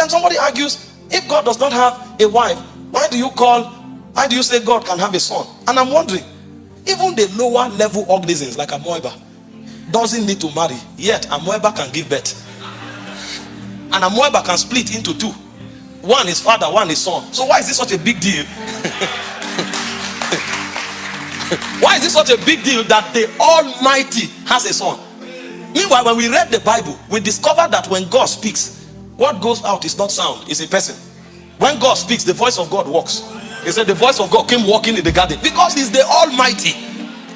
then somebody argues, if God does not have a wife, why do you say God can have a son? And I'm wondering, even the lower level organisms like amoeba doesn't need to marry, yet amoeba can give birth. And amoeba can split into two. One is father, one is son. So why is this such a big deal? Why is this such a big deal that the Almighty has a son? Meanwhile, when we read the Bible, we discovered that when God speaks, what goes out is not sound, it's a person. When God speaks, the voice of God walks. He said the voice of God came walking in the garden because he's the Almighty.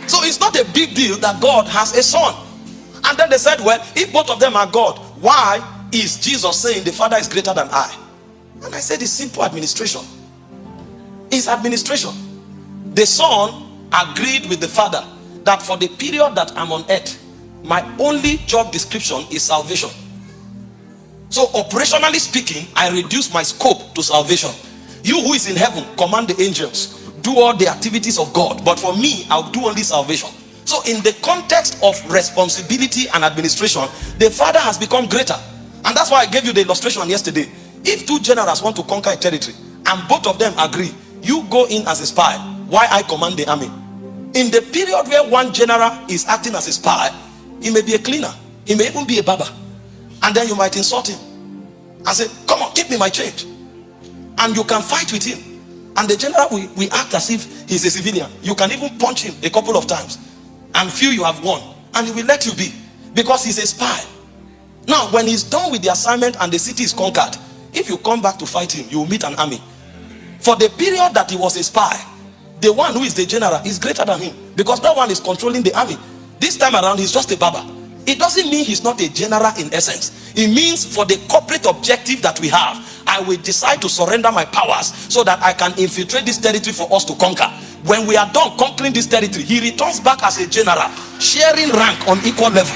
So it's not a big deal that God has a son. And then they said, well, if both of them are God, why is Jesus saying the Father is greater than I? And I said it's simple administration. It's administration. The Son agreed with the Father that for the period that I'm on earth, my only job description is salvation. So operationally speaking, I reduce my scope to salvation. You who is in heaven, command the angels, do all the activities of God, but for me, I'll do only salvation. So in the context of responsibility and administration, the Father has become greater. And that's why I gave you the illustration yesterday. If two generals want to conquer a territory and both of them agree, you go in as a spy while I command the army. In the period where one general is acting as a spy, he may be a cleaner, he may even be a barber, and then you might insult him and say, come on, give me my change. And you can fight with him, and the general will act as if he's a civilian. You can even punch him a couple of times and feel you have won, and he will let you be because he's a spy. Now when he's done with the assignment and the city is conquered, if you come back to fight him, you will meet an army. For the period that he was a spy, the one who is the general is greater than him, because that one is controlling the army. This time around, he's just a barber. It doesn't mean he's not a general in essence. It means for the corporate objective that we have, I will decide to surrender my powers so that I can infiltrate this territory for us to conquer. When we are done conquering this territory, he returns back as a general, sharing rank on equal level.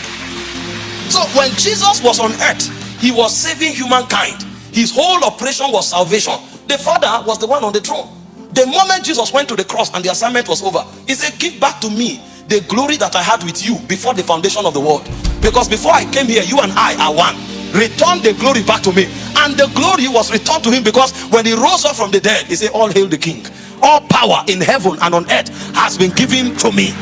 So when Jesus was on earth, he was saving humankind. His whole operation was salvation. The Father was the one on the throne. The moment Jesus went to the cross and the assignment was over, he said, give back to me the glory that I had with you before the foundation of the world. Because before I came here, you and I are one. Return the glory back to me. And the glory was returned to him, because when he rose up from the dead, he said, all hail the King. All power in heaven and on earth has been given to me.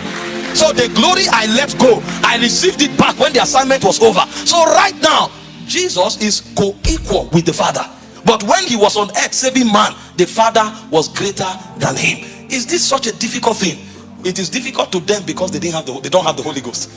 So the glory I let go, I received it back when the assignment was over. So right now, Jesus is co-equal with the Father. But when he was on earth saving man, the Father was greater than him. Is this such a difficult thing? It is difficult to them because they don't have the Holy Ghost.